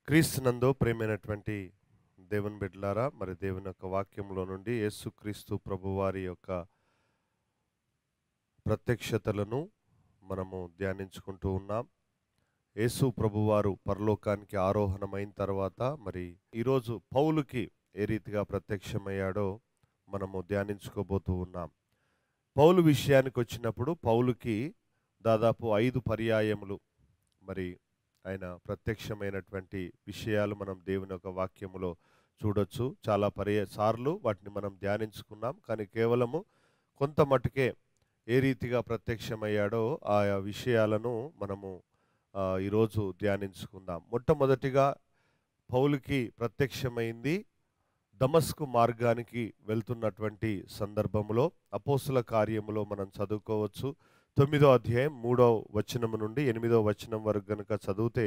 క్రీస్తునందు ప్రేమైనటువంటి దేవుని బిడ్డలారా, మరి దేవుని యొక్క వాక్యంలో నుండి యేసుక్రీస్తు ప్రభువారి యొక్క ప్రత్యక్షతలను మనము ధ్యానించుకుంటూ ఉన్నాం. యేసు ప్రభువారు పరలోకానికి ఆరోహణమైన తర్వాత మరి ఈరోజు పౌలుకి ఏ రీతిగా ప్రత్యక్షమయ్యాడో మనము ధ్యానించుకోబోతూ ఉన్నాం. పౌలు విషయానికి వచ్చినప్పుడు పౌలుకి దాదాపు 5 పర్యాయములు మరి ఆయన ప్రత్యక్షమైనటువంటి విషయాలు మనం దేవుని యొక్క వాక్యములో చూడొచ్చు. చాలా సార్లు వాటిని మనం ధ్యానించుకున్నాం. కానీ కేవలము కొంత మటుకే ఏ రీతిగా ప్రత్యక్షమయ్యాడో ఆయా విషయాలను మనము ఈరోజు ధ్యానించుకుందాం. మొట్టమొదటిగా పౌలుకి ప్రత్యక్షమైంది దమస్కు మార్గానికి వెళ్తున్నటువంటి సందర్భంలో అపోస్తుల కార్యములో మనం చదువుకోవచ్చు. 9వ అధ్యాయం 3వ వచనం నుండి 8వ వచనం వరకు గనుక చదివితే,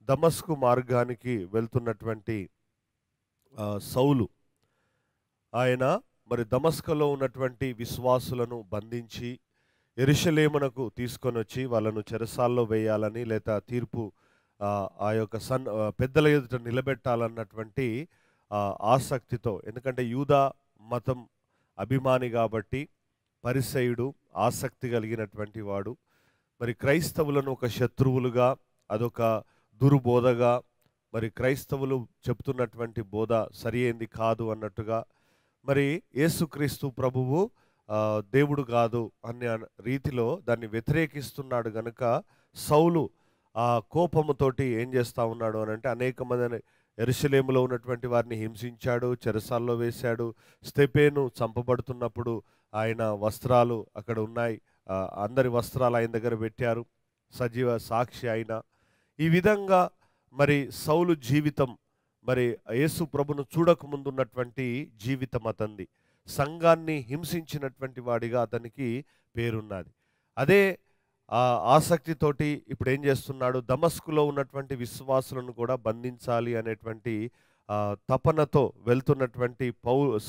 దమస్కు మార్గానికి వెళ్తున్నటువంటి సౌలు ఆయన మరి దమస్కులో ఉన్నటువంటి విశ్వాసులను బంధించి యెరూషలేమునకు తీసుకొని వచ్చి వాళ్ళను చెరసాల్లో వేయాలని, లేదా తీర్పు ఆ యొక్క పెద్దల ఎదుట నిలబెట్టాలన్నటువంటి ఆసక్తితో, ఎందుకంటే యూదా మతం అభిమాని కాబట్టి, పరిసయుడు, ఆసక్తి కలిగినటువంటి వాడు, మరి క్రైస్తవులను ఒక శత్రువులుగా, అదొక దుర్బోధగా, మరి క్రైస్తవులు చెప్తున్నటువంటి బోధ సరి అయింది కాదు అన్నట్టుగా, మరి యేసుక్రీస్తు ప్రభువు దేవుడు కాదు అనే రీతిలో దాన్ని వ్యతిరేకిస్తున్నాడు గనుక సౌలు ఆ కోపముతోటి ఏం చేస్తూ ఉన్నాడు అని అంటే, అనేక మందిని యెరూషలేములో ఉన్నటువంటి వారిని హింసించాడు, చెరసాల్లో వేశాడు. స్తెఫేను చంపబడుతున్నప్పుడు ఆయన వస్త్రాలు అక్కడ ఉన్నాయి, అందరి వస్త్రాలు ఆయన దగ్గర పెట్టారు, సజీవ సాక్షి ఆయన. ఈ విధంగా మరి సౌలు జీవితం, మరి యేసు ప్రభును చూడకముందున్నటువంటి జీవితం అతనిది. సంఘాన్ని హింసించినటువంటి వాడిగా అతనికి పేరున్నది. అదే ఆసక్తితోటి ఇప్పుడు ఏం చేస్తున్నాడు, దమస్కులో ఉన్నటువంటి విశ్వాసులను కూడా బంధించాలి అనేటువంటి తపనతో వెళ్తున్నటువంటి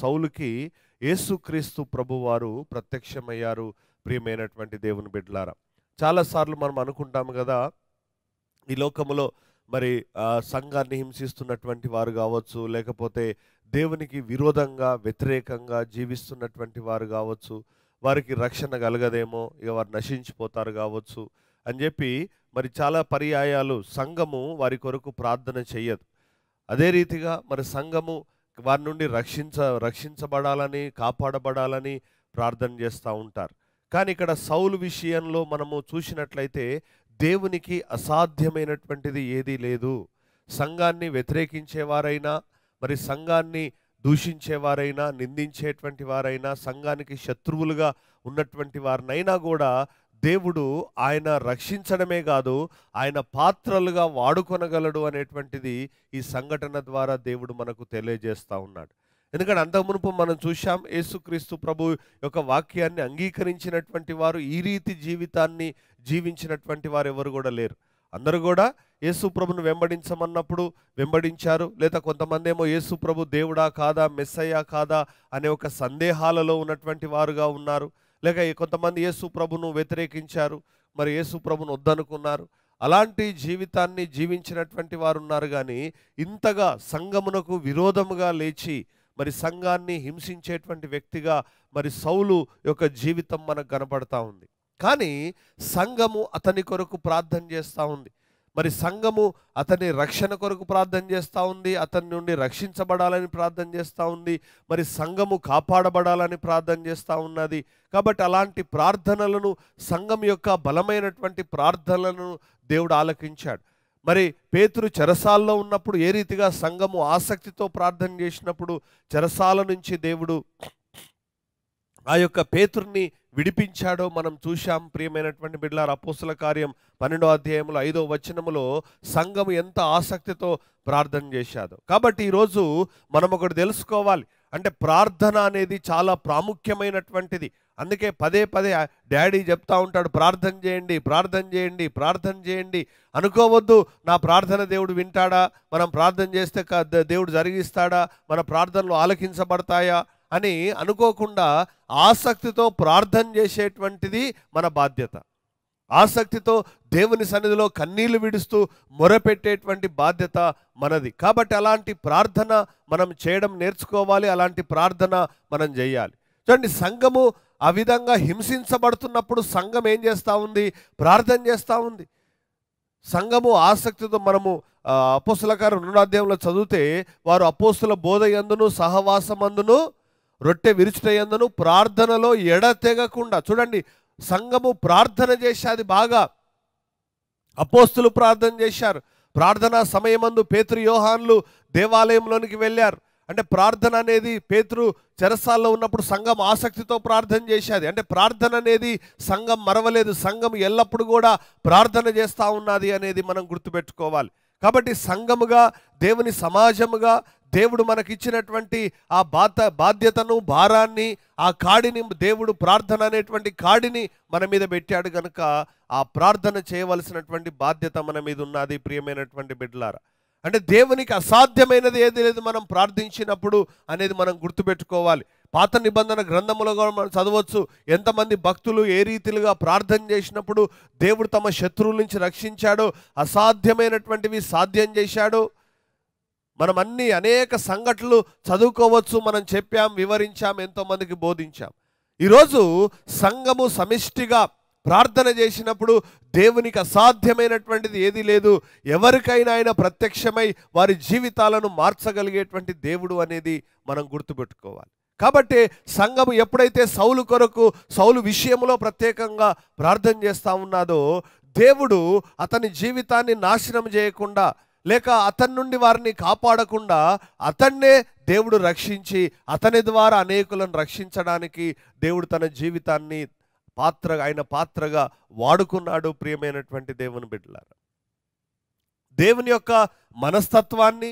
సౌలుకి యేసుక్రీస్తు ప్రభువారు ప్రత్యక్షమయ్యారు. ప్రియమైనటువంటి దేవుని బిడ్డలారా, చాలాసార్లు మనం అనుకుంటాము కదా, ఈ లోకములో మరి సంఘాన్ని హింసిస్తున్నటువంటి వారు కావచ్చు, లేకపోతే దేవునికి విరోధంగా వ్యతిరేకంగా జీవిస్తున్నటువంటి వారు కావచ్చు, వారికి రక్షణ కలగదేమో, ఇక వారు నశించిపోతారు కావచ్చు అని చెప్పి మరి చాలా పర్యాయాలు సంఘము వారి కొరకు ప్రార్థన చెయ్యదు. అదే రీతిగా మరి సంఘము వారి నుండి రక్షించబడాలని, కాపాడబడాలని ప్రార్థన చేస్తూ ఉంటారు. కానీ ఇక్కడ సౌలు విషయంలో మనము చూసినట్లయితే దేవునికి అసాధ్యమైనటువంటిది ఏదీ లేదు. సంఘాన్ని వ్యతిరేకించేవారైనా, మరి సంఘాన్ని దూషించేవారైనా, నిందించేటువంటి వారైనా, సంఘానికి శత్రువులుగా ఉన్నటువంటి వారినైనా కూడా దేవుడు ఆయన రక్షించడమే కాదు, ఆయన పాత్రలుగా వాడుకొనగలడు అనేటువంటిది ఈ సంఘటన ద్వారా దేవుడు మనకు తెలియజేస్తూ ఉన్నాడు. ఎందుకంటే అంతకుమునుపు మనం చూశాం, యేసుక్రీస్తు ప్రభు యొక్క వాక్యాన్ని అంగీకరించినటువంటి వారు, ఈ రీతి జీవితాన్ని జీవించినటువంటి వారు ఎవరు కూడా లేరు. అందరూ కూడా యేసు ప్రభును వెంబడించమన్నప్పుడు వెంబడించారు, లేదా కొంతమంది ఏమో యేసు ప్రభు దేవుడా కాదా, మెస్సయ్యా కాదా అనే ఒక సందేహాలలో ఉన్నటువంటి వారుగా ఉన్నారు. లేక కొంతమంది యేసు ప్రభును వ్యతిరేకించారు, మరి యేసు ప్రభును వద్దనుకున్నారు. అలాంటి జీవితాన్ని జీవించినటువంటి వారు ఉన్నారు. కానీ ఇంతగా సంఘమునకు విరోధముగా లేచి మరి సంఘాన్ని హింసించేటువంటి వ్యక్తిగా మరి సౌలు యొక్క జీవితం మనకు కనపడతా ఉంది. కానీ సంఘము అతని కొరకు ప్రార్థన చేస్తూ ఉంది. మరి సంఘము అతని రక్షణ కొరకు ప్రార్థన చేస్తూ ఉంది, అతని నుండి రక్షించబడాలని ప్రార్థన చేస్తూ ఉంది, మరి సంఘము కాపాడబడాలని ప్రార్థన చేస్తూ ఉన్నది. కాబట్టి అలాంటి ప్రార్థనలను, సంఘం యొక్క బలమైనటువంటి ప్రార్థనలను దేవుడు ఆలకించాడు. మరి పేతురు చెరసాల్లో ఉన్నప్పుడు ఏ రీతిగా సంఘము ఆసక్తితో ప్రార్థన చేసినప్పుడు చెరసాల నుంచి దేవుడు ఆ యొక్క పేతురుని విడిపించాడో మనం చూశాం. ప్రియమైనటువంటి బిడ్డలారా, అపోస్తుల కార్యం 12వ అధ్యాయంలో 5వ వచనములో సంఘము ఎంత ఆసక్తితో ప్రార్థన చేశాదో. కాబట్టి ఈరోజు మనం ఒకటి తెలుసుకోవాలి, అంటే ప్రార్థన అనేది చాలా ప్రాముఖ్యమైనటువంటిది. అందుకే పదే పదే డాడీ చెప్తా ఉంటాడు, ప్రార్థన చేయండి, ప్రార్థన చేయండి, ప్రార్థన చేయండి. అనుకోవద్దు నా ప్రార్థన దేవుడు వింటాడా, మనం ప్రార్థన చేస్తే దేవుడు జరిగిస్తాడా, మన ప్రార్థనలు ఆలకించబడతాయా అని అనుకోకుండా ఆసక్తితో ప్రార్థన చేసేటువంటిది మన బాధ్యత. ఆసక్తితో దేవుని సన్నిధిలో కన్నీళ్లు విడుస్తూ మొరపెట్టేటువంటి బాధ్యత మనది. కాబట్టి అలాంటి ప్రార్థన మనం చేయడం నేర్చుకోవాలి. అలాంటి ప్రార్థన మనం చేయాలి. చూడండి, సంఘము ఆ విధంగా హింసించబడుతున్నప్పుడు సంఘం ఏం చేస్తూ ఉంది? ప్రార్థన చేస్తూ ఉంది. సంఘము ఆసక్తితో మనము అపోస్తల కార్యం 2వ అధ్యాయంలో చదివితే, వారు అపోస్తల బోధ యందును సహవాసమందును రొట్టె విరుచుట యందును ప్రార్థనలో ఎడతెగకుండా. చూడండి, సంఘము ప్రార్థన చేసేది బాగా. అపోస్తులు ప్రార్థన చేశారు. ప్రార్థనా సమయమందు పేతురు యోహాన్లు దేవాలయంలోనికి వెళ్ళారు. అంటే ప్రార్థన అనేది, పేతురు చెరసాల్లో ఉన్నప్పుడు సంఘం ఆసక్తితో ప్రార్థన చేసేది. అంటే ప్రార్థన అనేది సంఘం మరవలేదు. సంఘం ఎల్లప్పుడూ కూడా ప్రార్థన చేస్తూ ఉన్నది అనేది మనం గుర్తుపెట్టుకోవాలి. కాబట్టి సంఘముగా, దేవుని సమాజముగా దేవుడు మనకిచ్చినటువంటి ఆ బాధ్యతను, భారాన్ని, ఆ కాడిని, దేవుడు ప్రార్థన అనేటువంటి కాడిని మన మీద పెట్టాడు కనుక ఆ ప్రార్థన చేయవలసినటువంటి బాధ్యత మన మీద ఉన్నది. ప్రియమైనటువంటి బిడ్డలారా, అంటే దేవునికి అసాధ్యమైనది ఏది లేదు మనం ప్రార్థించినప్పుడు అనేది మనం గుర్తుపెట్టుకోవాలి. పాత నిబంధన గ్రంథములో కూడా మనం చదవచ్చు, ఎంతమంది భక్తులు ఏ రీతిలుగా ప్రార్థన చేసినప్పుడు దేవుడు తమ శత్రువుల నుంచి రక్షించాడో, అసాధ్యమైనటువంటివి సాధ్యం చేశాడో. మనం అనేక సంఘటనలు చదువుకోవచ్చు. మనం చెప్పాం, వివరించాం, ఎంతోమందికి బోధించాం. ఈరోజు సంఘము సమిష్టిగా ప్రార్థన చేసినప్పుడు దేవునికి అసాధ్యమైనటువంటిది ఏది లేదు. ఎవరికైనా ఆయన ప్రత్యక్షమై వారి జీవితాలను మార్చగలిగేటువంటి దేవుడు అనేది మనం గుర్తుపెట్టుకోవాలి. కాబట్టి సంఘము ఎప్పుడైతే సౌలు కొరకు, సౌలు విషయంలో ప్రత్యేకంగా ప్రార్థన చేస్తూ ఉన్నాదో, దేవుడు అతని జీవితాన్ని నాశనం చేయకుండా, లేక అతని నుండి వారిని కాపాడకుండా, అతన్నే దేవుడు రక్షించి అతని ద్వారా అనేకులను రక్షించడానికి దేవుడు తన జీవితాన్ని ఆయన పాత్రగా వాడుకున్నాడు. ప్రియమైనటువంటి దేవుని బిడ్డలారా, దేవుని యొక్క మనస్తత్వాన్ని,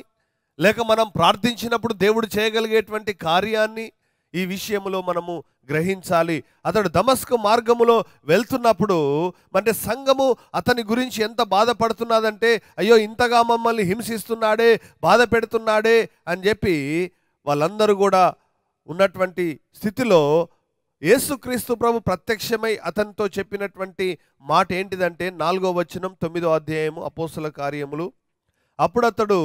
లేక మనం ప్రార్థించినప్పుడు దేవుడు చేయగలిగేటువంటి కార్యాన్ని ఈ విషయంలో మనము గ్రహించాలి. అతడు దమస్కు మార్గములో వెళ్తున్నప్పుడు, అంటే సంఘము అతని గురించి ఎంత బాధపడుతున్నదంటే, అయ్యో ఇంతగా మమ్మల్ని హింసిస్తున్నాడే, బాధ పెడుతున్నాడే అని చెప్పి వాళ్ళందరూ కూడా ఉన్నటువంటి స్థితిలో యేసుక్రీస్తు ప్రభు ప్రత్యక్షమై అతనితో చెప్పినటువంటి మాట ఏంటిదంటే, 4వ వచనం 9వ అధ్యాయము అపోస్తల కార్యములు. అప్పుడు అతడు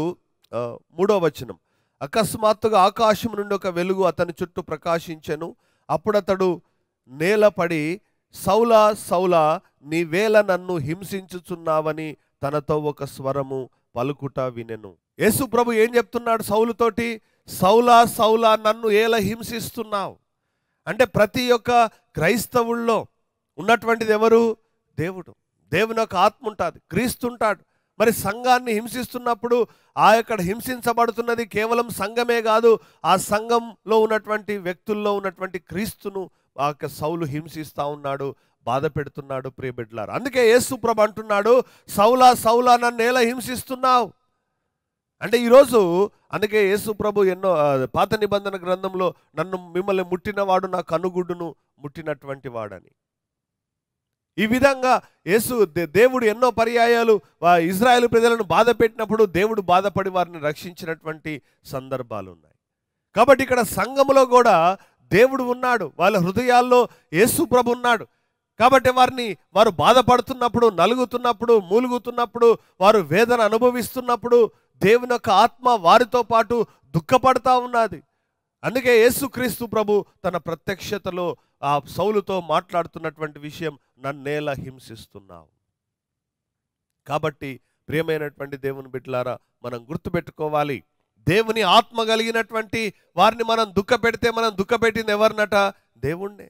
3వ వచనం, అకస్మాత్తుగా ఆకాశం నుండి ఒక వెలుగు అతని చుట్టూ ప్రకాశించెను. అప్పుడు అతడు నేలపడి, సౌలా సౌలా, నీవేళ నన్ను హింసించుచున్నావని తనతో ఒక స్వరము పలుకుట వినెను. యేసు ప్రభు ఏం చెప్తున్నాడు సౌలుతోటి? సౌలా సౌలా, నన్ను ఏల హింసిస్తున్నావు. అంటే ప్రతి ఒక్క క్రైస్తవుల్లో ఉన్నటువంటిది ఎవరు? దేవుడు. దేవుని యొక్క ఆత్మ ఉంటుంది, క్రీస్తు ఉంటాడు. మరి సంఘాన్ని హింసిస్తున్నప్పుడు ఆ యొక్క హింసించబడుతున్నది కేవలం సంఘమే కాదు, ఆ సంఘంలో ఉన్నటువంటి వ్యక్తుల్లో ఉన్నటువంటి క్రీస్తును ఆ యొక్క సౌలు హింసిస్తూ ఉన్నాడు, బాధ పెడుతున్నాడు. ప్రియబిడ్డలారా, అందుకే యేసు ప్రభు అంటున్నాడు, సౌలా సౌలా, నన్ను ఎలా హింసిస్తున్నావు అంటే ఈరోజు. అందుకే యేసు ప్రభు ఎన్నో పాత నిబంధన గ్రంథంలో, మిమ్మల్ని ముట్టినవాడు నా కనుగుడ్డును ముట్టినటువంటి వాడని, ఈ విధంగా దేవుడు ఎన్నో పర్యాయాలు ఇజ్రాయేలు ప్రజలను బాధ పెట్టినప్పుడు దేవుడు బాధపడి వారిని రక్షించినటువంటి సందర్భాలు ఉన్నాయి. కాబట్టి ఇక్కడ సంఘములో కూడా దేవుడు ఉన్నాడు, వాళ్ళ హృదయాల్లో యేసు ప్రభు ఉన్నాడు. కాబట్టి వారు బాధపడుతున్నప్పుడు, నలుగుతున్నప్పుడు, మూలుగుతున్నప్పుడు, వారు వేదన అనుభవిస్తున్నప్పుడు దేవుని యొక్క ఆత్మ వారితో పాటు దుఃఖపడతా ఉన్నది. అందుకే యేసుక్రీస్తు ప్రభు తన ప్రత్యక్షతలో ఆ సౌలుతో మాట్లాడుతున్నటువంటి విషయం, నన్నేలా హింసిస్తున్నావు. కాబట్టి ప్రియమైనటువంటి దేవుని బిడ్డలారా, మనం గుర్తుపెట్టుకోవాలి, దేవుని ఆత్మ కలిగినటువంటి వారిని మనం దుఃఖపెడితే మనం దుఃఖపెట్టింది ఎవరినట? దేవుణ్ణే.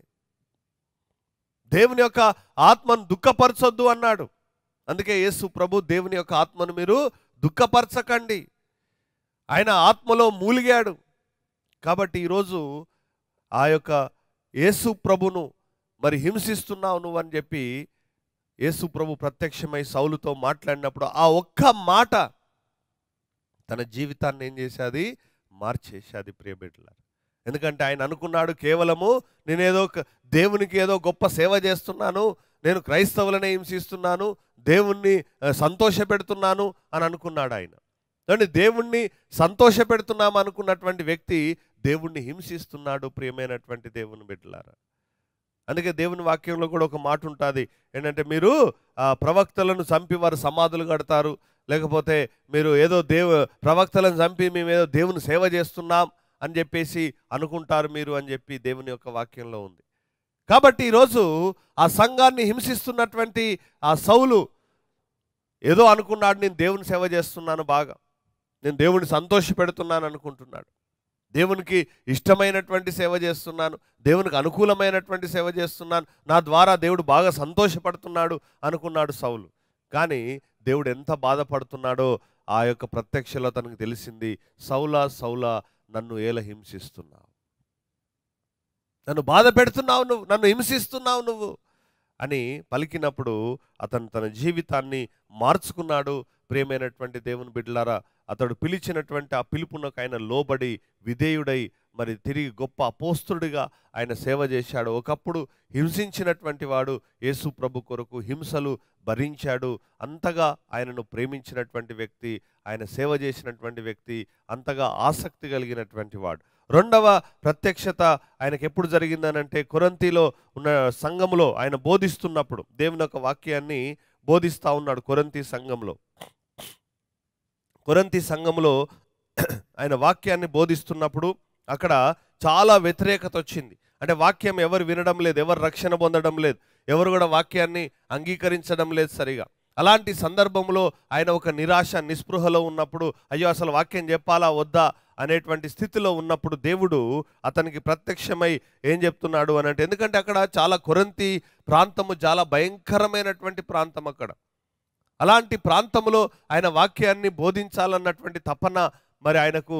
దేవుని యొక్క ఆత్మను దుఃఖపరచొద్దు అన్నాడు. అందుకే యేసు ప్రభు దేవుని యొక్క ఆత్మను మీరు దుఃఖపరచకండి, ఆయన ఆత్మలో మూలిగాడు. కాబట్టి ఈరోజు ఆ యొక్క యేసు ప్రభును మరి హింసిస్తున్నావు నువ్వు అని చెప్పి యేసు ప్రభు ప్రత్యక్షమై సౌలుతో మాట్లాడినప్పుడు ఆ ఒక్క మాట తన జీవితాన్ని ఏం చేసేది? మార్చేసేది. ప్రియబిడ్డలారా, ఎందుకంటే ఆయన అనుకున్నాడు, కేవలము నేనేదో దేవునికి ఏదో గొప్ప సేవ చేస్తున్నాను, నేను క్రైస్తవులనే హింసిస్తున్నాను, దేవుణ్ణి సంతోష పెడుతున్నాను అని అనుకున్నాడు ఆయన. అంటే దేవుణ్ణి సంతోష పెడుతున్నాము అనుకున్నటువంటి వ్యక్తి దేవుణ్ణి హింసిస్తున్నాడు. ప్రియమైనటువంటి దేవుని బిడ్డలారా, అందుకే దేవుని వాక్యంలో కూడా ఒక మాట ఉంటుంది ఏంటంటే, మీరు ప్రవక్తలను చంపి వారు సమాధులు కడతారు, లేకపోతే మీరు ఏదో ప్రవక్తలను చంపి మేము ఏదో దేవుని సేవ చేస్తున్నాం అని చెప్పేసి అనుకుంటారు మీరు అని చెప్పి దేవుని యొక్క వాక్యంలో ఉంది. కాబట్టి ఈరోజు ఆ సంఘాన్ని హింసిస్తున్నటువంటి ఆ సౌలు ఏదో అనుకున్నాడు, నేను దేవుని సేవ చేస్తున్నాను, బాగా నేను దేవుని సంతోషపెడుతున్నాను అనుకుంటున్నాడు. దేవునికి ఇష్టమైనటువంటి సేవ చేస్తున్నాను, దేవునికి అనుకూలమైనటువంటి సేవ చేస్తున్నాను, నా ద్వారా దేవుడు బాగా సంతోషపడుతున్నాడు అనుకున్నాడు సౌలు. కానీ దేవుడు ఎంత బాధపడుతున్నాడో ఆ యొక్క ప్రత్యక్షలో తనకు తెలిసింది. సౌలా సౌలా, నన్ను ఏల హింసిస్తున్నావు, నన్ను బాధ పెడుతున్నావు నువ్వు, నన్ను హింసిస్తున్నావు నువ్వు అని పలికినప్పుడు అతను తన జీవితాన్ని మార్చుకున్నాడు. ప్రియమైనటువంటి దేవుని బిడ్డలారా, అతడు పిలిచినటువంటి ఆ పిలుపునకు ఆయన లోబడి విధేయుడై మరి తిరిగి గొప్ప అపోస్తుడిగా ఆయన సేవ చేశాడు. ఒకప్పుడు హింసించినటువంటి వాడు యేసు ప్రభు కొరకు హింసలు భరించాడు. అంతగా ఆయనను ప్రేమించినటువంటి వ్యక్తి, ఆయన సేవ చేసినటువంటి వ్యక్తి, అంతగా ఆసక్తి కలిగినటువంటి వాడు. రెండవ ప్రత్యక్షత ఆయనకు ఎప్పుడు జరిగిందనంటే, కొరింథీలో ఉన్న సంఘములో ఆయన బోధిస్తున్నప్పుడు, దేవుని యొక్క వాక్యాన్ని బోధిస్తూ ఉన్నాడు కొరింథీ సంఘములో ఆయన వాక్యాన్ని బోధిస్తున్నప్పుడు అక్కడ చాలా వ్యతిరేకత వచ్చింది. అంటే వాక్యం ఎవరు వినడం లేదు, ఎవరు రక్షణ పొందడం లేదు, ఎవరు కూడా వాక్యాన్ని అంగీకరించడం లేదు సరిగా. అలాంటి సందర్భంలో ఆయన ఒక నిరాశ నిస్పృహలో ఉన్నప్పుడు, అయ్యో అసలు వాక్యం చెప్పాలా వద్దా అనేటువంటి స్థితిలో ఉన్నప్పుడు దేవుడు అతనికి ప్రత్యక్షమై ఏం చెప్తున్నాడు అని అంటే, ఎందుకంటే అక్కడ చాలా కొరింథీ ప్రాంతము చాలా భయంకరమైనటువంటి ప్రాంతం. అక్కడ అలాంటి ప్రాంతంలో ఆయన వాక్యాన్ని బోధించాలన్నటువంటి తపన మరి ఆయనకు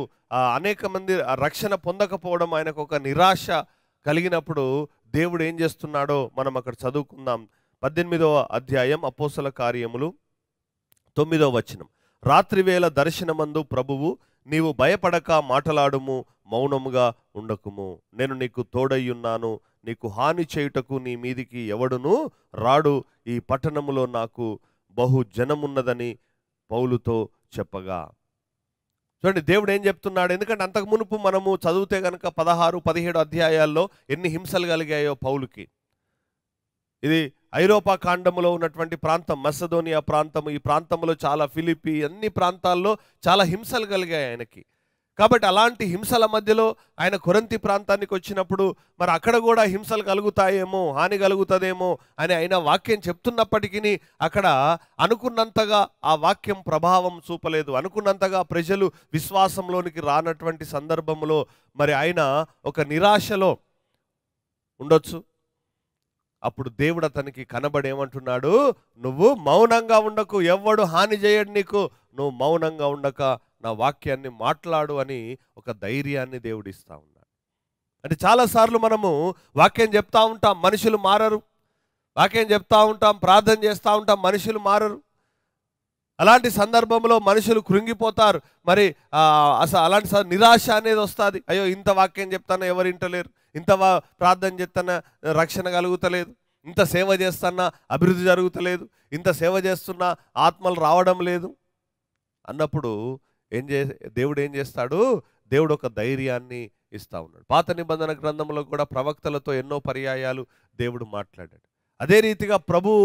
అనేక మంది రక్షణ పొందకపోవడం ఆయనకు ఒక నిరాశ కలిగినప్పుడు దేవుడు ఏం చేస్తున్నాడో మనం అక్కడ చదువుకుందాం. 18వ అధ్యాయం అపోస్తల కార్యములు 9వ వచనం. రాత్రివేళ దర్శనమందు ప్రభువు, నీవు భయపడక మాటలాడుము, మౌనముగా ఉండకుము, నేను నీకు తోడయ్యున్నాను, నీకు హాని చేయుటకు నీ మీదికి ఎవడును రాడు, ఈ పట్టణములో నాకు బహు జనమున్నదని పౌలుతో చెప్పగా. చూడండి దేవుడు ఏం చెప్తున్నాడు. ఎందుకంటే అంతకు మునుపు మనము చదివితే కనుక 16, 17 అధ్యాయాల్లో ఎన్ని హింసలు కలిగాయో పౌలుకి. ఇది ఐరోపా ఖండములో ఉన్నటువంటి ప్రాంతం, మసదోనియా ప్రాంతం. ఈ ప్రాంతంలో చాలా ఫిలిపి అన్ని ప్రాంతాల్లో చాలా హింసలు కలిగాయి ఆయనకి. కాబట్టి అలాంటి హింసల మధ్యలో ఆయన కొరింథీ ప్రాంతానికి వచ్చినప్పుడు మరి అక్కడ కూడా హింసలు కలుగుతాయేమో, హాని కలుగుతుందేమో అని ఆయన వాక్యం చెప్తున్నప్పటికీ అక్కడ అనుకున్నంతగా ఆ వాక్యం ప్రభావం చూపలేదు. అనుకున్నంతగా ప్రజలు విశ్వాసంలోనికి రానటువంటి సందర్భంలో మరి ఆయన ఒక నిరాశలో ఉండొచ్చు. అప్పుడు దేవుడు అతనికి కనబడి ఏమంటున్నాడు, నువ్వు మౌనంగా ఉండకు, ఎవ్వడు హాని చేయడు నీకు, నువ్వు మౌనంగా ఉండక నా వాక్యాన్ని మాట్లాడు అని ఒక ధైర్యాన్ని దేవుడిస్తా ఉన్నాడు. అంటే చాలాసార్లు మనము వాక్యం చెప్తా ఉంటాం, మనుషులు మారరు. వాక్యం చెప్తా ఉంటాం, ప్రార్థన చేస్తూ ఉంటాం, మనుషులు మారరు. అలాంటి సందర్భంలో మనుషులు కృంగిపోతారు. మరి అసలు అలాంటి నిరాశ అనేది వస్తుంది. అయ్యో ఇంత వాక్యం చెప్తానా ఎవరు వింటలేరు, ఇంత ప్రార్థన చేస్తానా రక్షణ కలుగుతలేదు, ఇంత సేవ చేస్తున్నా అభివృద్ధి జరుగుతలేదు, ఇంత సేవ చేస్తున్నా ఆత్మలు రావడం లేదు అన్నప్పుడు దేవుడు ఏం చేస్తాడు, దేవుడు ఒక ధైర్యాన్ని ఇస్తా ఉన్నాడు. పాత నిబంధన గ్రంథంలో కూడా ప్రవక్తలతో ఎన్నో పర్యాయాలు దేవుడు మాట్లాడాడు. అదే రీతిగా ప్రభువు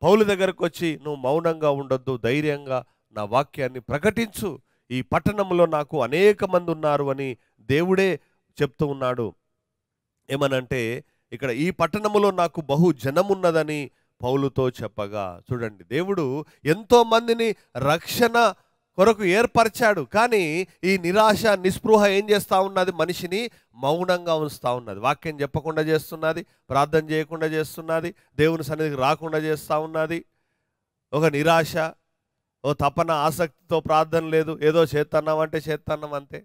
పౌలు దగ్గరకు వచ్చి, నువ్వు మౌనంగా ఉండొద్దు, ధైర్యంగా నా వాక్యాన్ని ప్రకటించు, ఈ పట్టణంలో నాకు అనేక మంది ఉన్నారు అని దేవుడే చెప్తూ ఉన్నాడు. ఏమనంటే ఇక్కడ ఈ పట్టణంలో నాకు బహు జనమున్నదని పౌలుతో చెప్పగా. చూడండి దేవుడు ఎంతో మందిని రక్షణ కొరకు ఏర్పరిచాడు. కానీ ఈ నిరాశ నిస్పృహ ఏం చేస్తూ ఉన్నది, మనిషిని మౌనంగా ఉంచుతూ ఉన్నది. వాక్యం చెప్పకుండా చేస్తున్నది, ప్రార్థన చేయకుండా చేస్తున్నది, దేవుని సన్నిధికి రాకుండా చేస్తూ ఉన్నది. ఒక నిరాశ, ఓ తపన, ఆసక్తితో ప్రార్థన లేదు, ఏదో చేస్తున్నాం అంటే చేస్తున్నాం అంతే.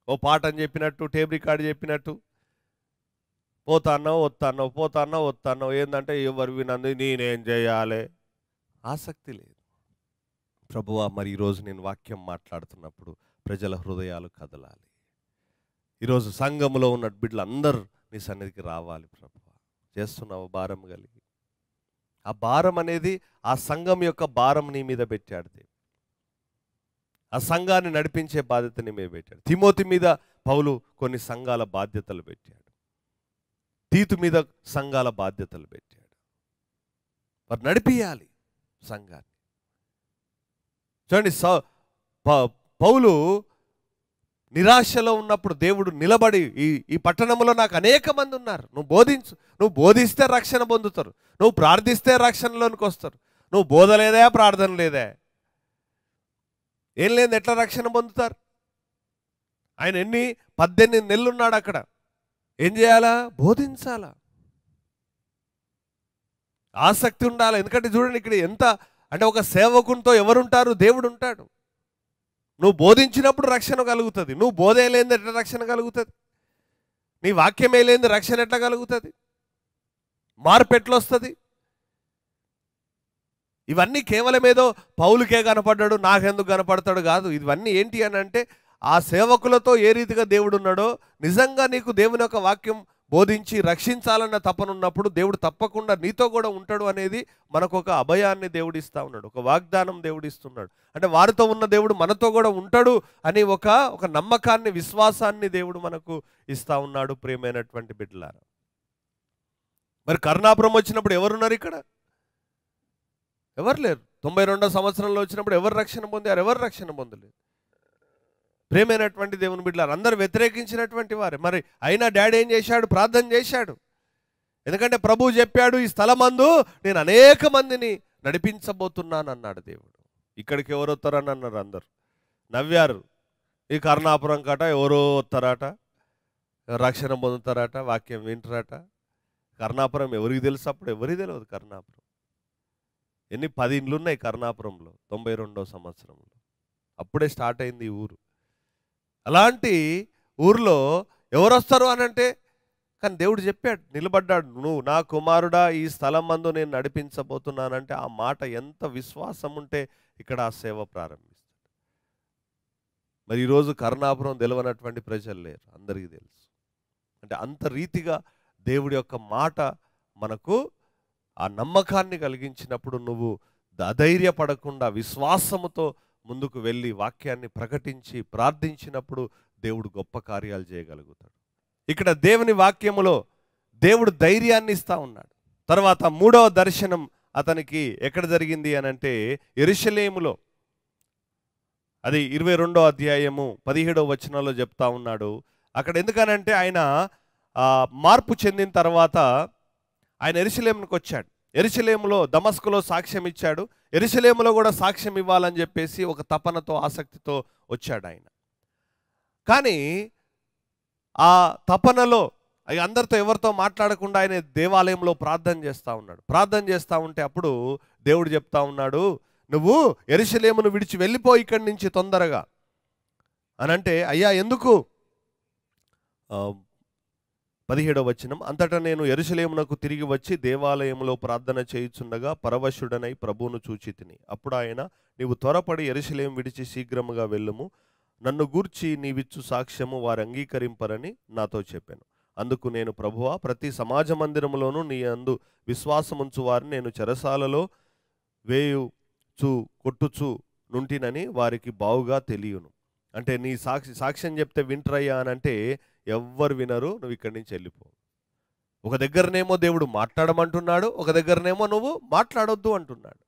ఓ పాఠం చెప్పినట్టు, టేప్ రికార్డు చెప్పినట్టు పోతాన్నావు వస్తాన్నావు, పోతాన్నావు వస్తాన్నావు, ఏంటంటే ఎవరు వినంది నేనేం చేయాలి, ఆసక్తి లేదు. ప్రభువా, మరి ఈరోజు నేను వాక్యం మాట్లాడుతున్నప్పుడు ప్రజల హృదయాలు కదలాలి. ఈరోజు సంఘంలో ఉన్న బిడ్డలందరూ నీ సన్నిధికి రావాలి. ప్రభువా, చేస్తున్నావు భారం కలిగి. ఆ భారం అనేది ఆ సంఘం యొక్క భారం నీ మీద పెట్టాడు. ఆ సంఘాన్ని నడిపించే బాధ్యత నీ మీద పెట్టాడు. తిమోతి మీద పౌలు కొన్ని సంఘాల బాధ్యతలు పెట్టాడు. తీతు మీద సంఘాల బాధ్యతలు పెట్టాడు. మరి నడిపియాలి సంఘాన్ని. చూడండి, పౌలు నిరాశలో ఉన్నప్పుడు దేవుడు నిలబడి, ఈ పట్టణంలో నాకు అనేక మంది ఉన్నారు, నువ్వు బోధించు, నువ్వు బోధిస్తే రక్షణ పొందుతారు, నువ్వు ప్రార్థిస్తే రక్షణలోనికి వస్తారు, నువ్వు బోధ లేదా ప్రార్థన లేదా, ఏం లేదు ఎట్లా రక్షణ పొందుతారు? ఆయన 18 నెలలు ఉన్నాడు అక్కడ. ఏం చేయాలా? బోధించాలా, ఆసక్తి ఉండాలి. ఎందుకంటే చూడండి, ఇక్కడ ఎంత అంటే ఒక సేవకునితో ఎవరుంటారు? దేవుడు ఉంటాడు. నువ్వు బోధించినప్పుడు రక్షణ కలుగుతుంది. నువ్వు బోధ లేనిది ఎట్లా రక్షణ కలుగుతుంది? నీ వాక్యమే లేనిది రక్షణ ఎట్లా కలుగుతుంది? మార్పు ఎట్లా వస్తుంది? ఇవన్నీ కేవలం ఏదో పౌలుకే కనపడ్డాడు, నాకెందుకు కనపడతాడు కాదు. ఇవన్నీ ఏంటి అని అంటే, ఆ సేవకులతో ఏ రీతిగా దేవుడు ఉన్నాడో, నిజంగా నీకు దేవుని యొక్క వాక్యం బోధించి రక్షించాలన్న తపనున్నప్పుడు దేవుడు తప్పకుండా నీతో కూడా ఉంటాడు అనేది మనకు ఒక అభయాన్ని దేవుడు ఇస్తూ ఉన్నాడు, ఒక వాగ్దానం దేవుడు ఇస్తున్నాడు. అంటే వారితో ఉన్న దేవుడు మనతో కూడా ఉంటాడు అని ఒక నమ్మకాన్ని, విశ్వాసాన్ని దేవుడు మనకు ఇస్తూ ఉన్నాడు. ప్రియమైనటువంటి బిడ్డలారా, మరి కరుణాపురం వచ్చినప్పుడు ఎవరున్నారు? ఇక్కడ ఎవరు లేరు. 92వ సంవత్సరంలో వచ్చినప్పుడు ఎవరు రక్షణ పొందారు? ఎవరు రక్షణ పొందలేదు. ప్రియమైనటువంటి దేవుని బిడ్డలారా, అందరూ వ్యతిరేకించినటువంటి వారే. మరి అయినా డాడీ ఏం చేశాడు? ప్రార్థన చేశాడు. ఎందుకంటే ప్రభువు చెప్పాడు, ఈ స్థలమందు నేను అనేక మందిని నడిపించబోతున్నాను అన్నాడు దేవుడు. ఇక్కడికి ఎవరు వస్తారని అన్నారు. అందరు నవ్వారు. ఈ కరుణాపురం కట ఎవరో వస్తారట, రక్షణ పొందుతారట, వాక్యం వింటారట. కరుణాపురం ఎవరికి తెలుసు? అప్పుడు ఎవరికి తెలియదు కరుణాపురం. 10 ఇండ్లు ఉన్నాయి కరుణాపురంలో 92వ సంవత్సరంలో. అప్పుడే స్టార్ట్ అయింది ఈ ఊరు. అలాంటి ఊర్లో ఎవరు వస్తారు అని అంటే, కానీ దేవుడు చెప్పాడు, నిలబడ్డాడు, నువ్వు నా కుమారుడా ఈ స్థలం మందు నేను నడిపించబోతున్నానంటే ఆ మాట ఎంత విశ్వాసం ఉంటే ఇక్కడ ఆ సేవ ప్రారంభిస్తాడు. మరి ఈరోజు కరుణాపురం తెలవనటువంటి ప్రజలు లేరు, అందరికీ తెలుసు. అంటే అంత రీతిగా దేవుడి యొక్క మాట మనకు ఆ నమ్మకాన్ని కలిగించినప్పుడు, నువ్వు అధైర్యపడకుండా విశ్వాసముతో ముందుకు వెళ్ళి వాక్యాన్ని ప్రకటించి ప్రార్థించినప్పుడు దేవుడు గొప్ప కార్యాలు చేయగలుగుతాడు. ఇక్కడ దేవుని వాక్యములో దేవుడు ధైర్యాన్ని ఇస్తా ఉన్నాడు. తర్వాత 3వ దర్శనం అతనికి ఎక్కడ జరిగింది అని అంటే, యెరూషలేములో. అది 22వ అధ్యాయము 17వ వచనంలో చెప్తా ఉన్నాడు. అక్కడ ఎందుకనంటే, ఆయన మార్పు చెందిన తర్వాత ఆయన యెరూషలేమునికి వచ్చాడు. యెరూషలేములో, దమస్కులో సాక్ష్యం ఇచ్చాడు. యెరూషలేములో కూడా సాక్ష్యం ఇవ్వాలని చెప్పేసి ఒక తపనతో, ఆసక్తితో వచ్చాడు ఆయన. కానీ ఆ తపనలో అందరితో ఎవరితో మాట్లాడకుండా ఆయన దేవాలయంలో ప్రార్థన చేస్తూ ఉన్నాడు. ప్రార్థన చేస్తూ ఉంటే అప్పుడు దేవుడు చెప్తా ఉన్నాడు, నువ్వు యెరూషలేమును విడిచి వెళ్ళిపో ఇక్కడి నుంచి తొందరగా అనంటే, అయ్యా ఎందుకు? 17వ వచనం, అంతటా నేను యెరూషలేమునకు తిరిగి వచ్చి దేవాలయంలో ప్రార్థన చేయుచుండగా పరవశుడనై ప్రభువును చూచితిని. అప్పుడు ఆయన, నీవు త్వరపడి యెరూషలేము విడిచి శీఘ్రముగా వెళ్ళుము, నన్ను గూర్చి నీవిచ్చు సాక్ష్యము వారు అంగీకరింపరని నాతో చెప్పాను. అందుకు నేను, ప్రభువా, ప్రతి సమాజ మందిరములోనూ నీ అందు విశ్వాసముంచు వారిని నేను చెరసాలలో వేయుచు కొట్టుచు నుంటినని వారికి బావుగా తెలియను. అంటే నీ సాక్ష్యం చెప్తే వింటరయ్యా అని అంటే ఎవ్వరు వినరు, నువ్వు ఇక్కడి నుంచి వెళ్ళిపో. ఒక దగ్గరనేమో దేవుడు మాట్లాడమంటున్నాడు, ఒక దగ్గరనేమో నువ్వు మాట్లాడొద్దు అంటున్నాడు.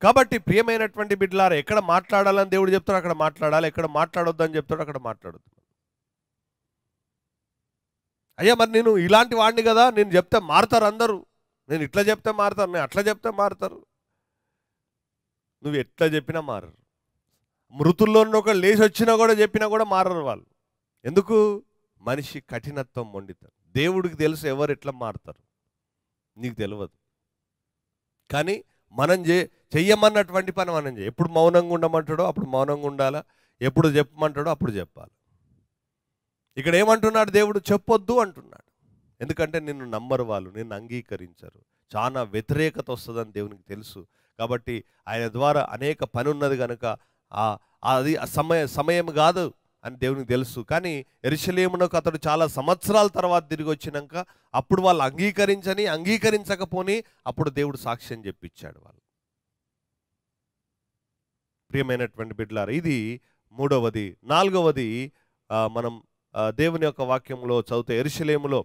కాబట్టి ప్రియమైనటువంటి బిడ్డలారా, ఎక్కడ మాట్లాడాలని దేవుడు చెప్తాడు అక్కడ మాట్లాడాలి, ఎక్కడ మాట్లాడొద్దు అని చెప్తాడు అక్కడ మాట్లాడొద్దు. అయ్యా మరి నేను ఇలాంటి వాడిని కదా, నేను చెప్తే మారుతారు అందరూ, నేను ఇట్లా చెప్తే మారుతారు, నేను అట్లా చెప్తే మారుతారు. నువ్వు ఎట్లా చెప్పినా మారరు. మృతుల్లో ఒక లేచి వచ్చినా కూడా చెప్పినా కూడా మారరు వాళ్ళు. ఎందుకు? మనిషి కఠినత్వం మొండితారు. దేవుడికి తెలుసు ఎవరు ఎట్లా మారుతారు, నీకు తెలియదు. కానీ మనం చెయ్యమన్నటువంటి పని మనం చేయ. ఎప్పుడు మౌనంగా ఉండమంటాడో అప్పుడు మౌనంగా ఉండాలా, ఎప్పుడు చెప్పమంటాడో అప్పుడు చెప్పాలి. ఇక్కడ ఏమంటున్నాడు దేవుడు? చెప్పొద్దు అంటున్నాడు. ఎందుకంటే నిన్ను నమ్మరు వాళ్ళు, నిన్ను అంగీకరించరు, చాలా వ్యతిరేకత వస్తుందని దేవునికి తెలుసు. కాబట్టి ఆయన ద్వారా అనేక పని ఉన్నది కనుక అది సమయం కాదు అని దేవునికి తెలుసు. కానీ యెరూషలేమునకు అతడు చాలా సంవత్సరాల తర్వాత తిరిగి వచ్చినాక అప్పుడు వాళ్ళు అంగీకరించకపోని అప్పుడు దేవుడు సాక్ష్యం చెప్పించాడు వాళ్ళు. ప్రియమైనటువంటి బిడ్డలారా, ఇది 3వది. 4వది మనం దేవుని యొక్క వాక్యంలో చదివితే, యెరూషలేములో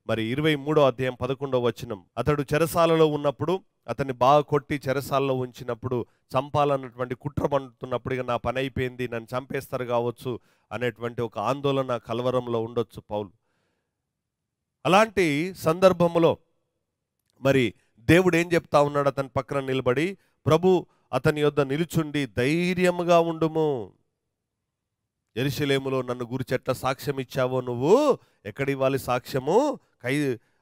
మరి 23వ అధ్యాయం 11వ వచనం, అతడు చెరసాలలో ఉన్నప్పుడు అతన్ని బాగా కొట్టి చెరసాలలో ఉంచినప్పుడు చంపాలన్నటువంటి కుట్ర పండుతున్నప్పుడు ఇక నా పని అయిపోయింది, నన్ను చంపేస్తారు కావచ్చు అనేటువంటి ఒక ఆందోళన కలవరంలో ఉండొచ్చు పౌలు. అలాంటి సందర్భంలో మరి దేవుడు ఏం చెప్తా ఉన్నాడు అతని పక్కన నిలబడి, ప్రభు అతని యొద్ద నిలుచుండి ధైర్యముగా ఉండుము, యెరూషలేములో నన్ను గురించి ఎట్లా సాక్ష్యం ఇచ్చావో నువ్వు ఎక్కడ ఇవ్వాలి సాక్ష్యము,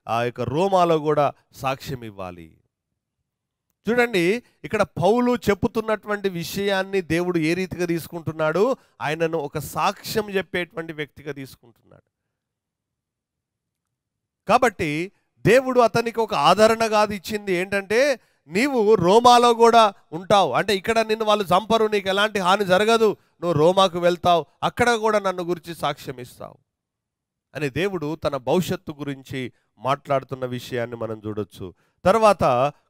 ఆ యొక్క రోమాలో కూడా సాక్ష్యం ఇవ్వాలి. చూడండి, ఇక్కడ పౌలు చెప్పుతున్నటువంటి విషయాన్ని దేవుడు ఏ రీతిగా తీసుకుంటున్నాడు, ఆయనను ఒక సాక్ష్యం చెప్పేటువంటి వ్యక్తిగా తీసుకుంటున్నాడు. కాబట్టి దేవుడు అతనికి ఒక ఆదరణ కాదు ఇచ్చింది, ఏంటంటే నీవు రోమాలో కూడా ఉంటావు, అంటే ఇక్కడ నిన్ను వాళ్ళు చంపరు, నీకు ఎలాంటి హాని జరగదు, నువ్వు రోమాకు వెళ్తావు, అక్కడ కూడా నన్ను గురించి సాక్ష్యం ఇస్తావు అని దేవుడు తన భవిష్యత్తు గురించి మాట్లాడుతున్న విషయాన్ని మనం చూడొచ్చు. తర్వాత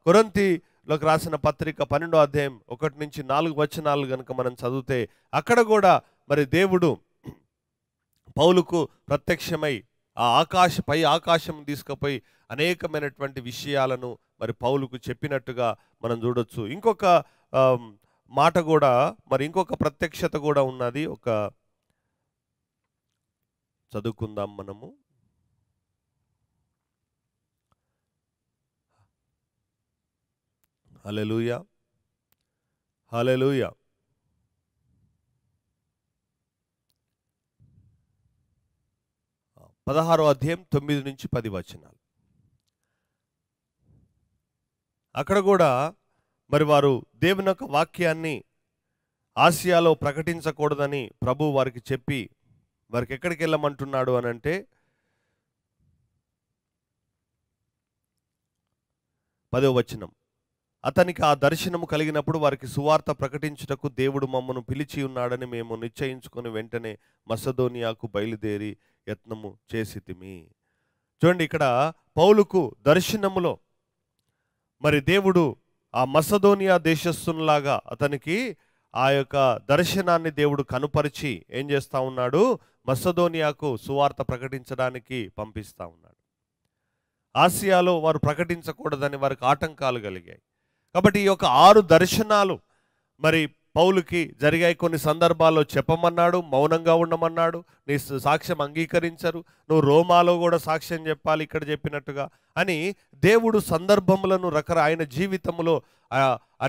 కొరింథీయులకు రాసిన పత్రిక 12వ అధ్యాయం 1 నుంచి 4 వచనాలు కనుక మనం చదివితే అక్కడ కూడా మరి దేవుడు పౌలుకు ప్రత్యక్షమై ఆ ఆకాశం తీసుకుపోయి అనేకమైనటువంటి విషయాలను మరి పౌలుకు చెప్పినట్టుగా మనం చూడొచ్చు. ఇంకొక మాట కూడా, మరి ఇంకొక ప్రత్యక్షత కూడా ఉన్నది, ఒక చదువుకుందాం మనము. హల్లెలూయా, హల్లెలూయా. 16వ అధ్యాయం 9 నుంచి 10 వచనాలు. అక్కడ కూడా మరి వారు దేవుని యొక్క వాక్యాన్ని ఆసియాలో ప్రకటించకూడదని ప్రభు వారికి చెప్పి వారికి ఎక్కడికి వెళ్ళమంటున్నాడు అని అంటే 10వ వచనం, అతనికి ఆ దర్శనము కలిగినప్పుడు వారికి సువార్త ప్రకటించుటకు దేవుడు మమ్మను పిలిచి ఉన్నాడని మేము నిశ్చయించుకొని వెంటనే మసదోనియాకు బయలుదేరి యత్నము చేసితిమి. చూడండి, ఇక్కడ పౌలుకు దర్శనములో మరి దేవుడు ఆ మసదోనియా దేశస్థునిలాగా అతనికి ఆ యొక్క దర్శనాన్ని దేవుడు కనుపరిచి ఏం చేస్తా ఉన్నాడు, మసదోనియాకు సువార్త ప్రకటించడానికి పంపిస్తా ఉన్నాడు. ఆసియాలో వారు ప్రకటించకూడదని వారికి ఆటంకాలు కలిగాయి. కాబట్టి ఈ యొక్క 6 దర్శనాలు మరి పౌలుకి జరిగాయి. కొన్ని సందర్భాల్లో చెప్పమన్నాడు, మౌనంగా ఉండమన్నాడు, నీ సాక్ష్యం అంగీకరించరు, నువ్వు రోమాలో కూడా సాక్ష్యం చెప్పాలి ఇక్కడ చెప్పినట్టుగా అని దేవుడు సందర్భములను ఆయన జీవితంలో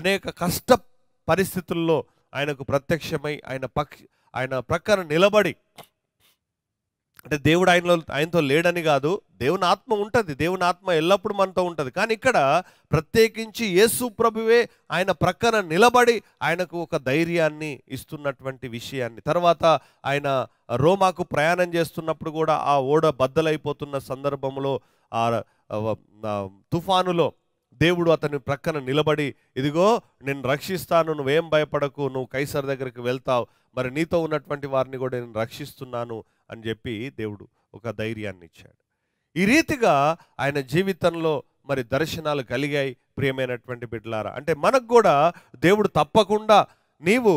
అనేక కష్ట పరిస్థితుల్లో ఆయనకు ప్రత్యక్షమై ఆయన ప్రక్కన నిలబడి, అంటే దేవుడు ఆయనతో లేడని కాదు, దేవుని ఆత్మ ఉంటుంది, దేవుని ఆత్మ ఎల్లప్పుడూ మనతో ఉంటుంది. కానీ ఇక్కడ ప్రత్యేకించి యేసు ప్రభువే ఆయన ప్రక్కన నిలబడి ఆయనకు ఒక ధైర్యాన్ని ఇస్తున్నటువంటి విషయాన్ని. తర్వాత ఆయన రోమాకు ప్రయాణం చేస్తున్నప్పుడు కూడా ఆ ఓడ బద్దలైపోతున్న సందర్భంలో ఆ తుఫానులో దేవుడు అతని ప్రక్కన నిలబడి, ఇదిగో నేను రక్షిస్తాను, నువ్వేం భయపడకు, నువ్వు కైసర్ దగ్గరికి వెళ్తావు, మరి నీతో ఉన్నటువంటి వారిని కూడా నేను రక్షిస్తున్నాను అని చెప్పి దేవుడు ఒక ధైర్యాన్ని ఇచ్చాడు. ఈ రీతిగా ఆయన జీవితంలో మరి దర్శనాలు కలిగాయి. ప్రియమైనటువంటి బిడ్డలారా, అంటే మనకు కూడా దేవుడు తప్పకుండా నీవు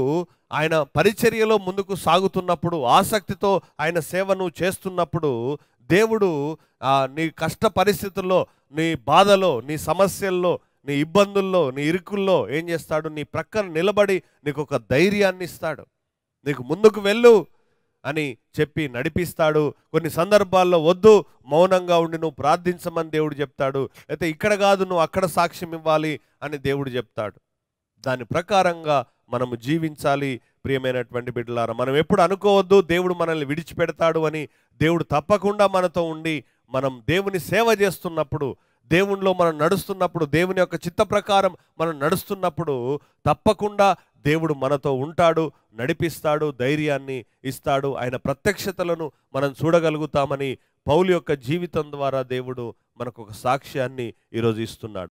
ఆయన పరిచర్యలో ముందుకు సాగుతున్నప్పుడు, ఆసక్తితో ఆయన సేవను చేస్తున్నప్పుడు దేవుడు నీ కష్ట పరిస్థితుల్లో, నీ బాధలో, నీ సమస్యల్లో, నీ ఇబ్బందుల్లో, నీ ఇరుకుల్లో ఏం చేస్తాడు, నీ ప్రక్కన నిలబడి నీకు ఒక ధైర్యాన్ని ఇస్తాడు, నీకు ముందుకు వెళ్ళు అని చెప్పి నడిపిస్తాడు. కొన్ని సందర్భాల్లో వద్దు, మౌనంగా ఉండి నువ్వు ప్రార్థించమని దేవుడు చెప్తాడు, అయితే ఇక్కడ కాదు నువ్వు అక్కడ సాక్ష్యం ఇవ్వాలి అని దేవుడు చెప్తాడు. దాని ప్రకారంగా మనము జీవించాలి. ప్రియమైనటువంటి బిడ్డలారా, మనం ఎప్పుడు అనుకోవద్దు దేవుడు మనల్ని విడిచిపెడతాడు అని. దేవుడు తప్పకుండా మనతో ఉండి మనం దేవుని సేవ చేస్తున్నప్పుడు, దేవునిలో మనం నడుస్తున్నప్పుడు, దేవుని యొక్క చిత్త ప్రకారం మనం నడుస్తున్నప్పుడు తప్పకుండా దేవుడు మనతో ఉంటాడు, నడిపిస్తాడు, ధైర్యాన్ని ఇస్తాడు. ఆయన ప్రత్యక్షతలను మనం చూడగలుగుతామని పౌలు యొక్క జీవితం ద్వారా దేవుడు మనకు ఒక సాక్ష్యాన్ని ఈరోజు ఇస్తున్నాడు.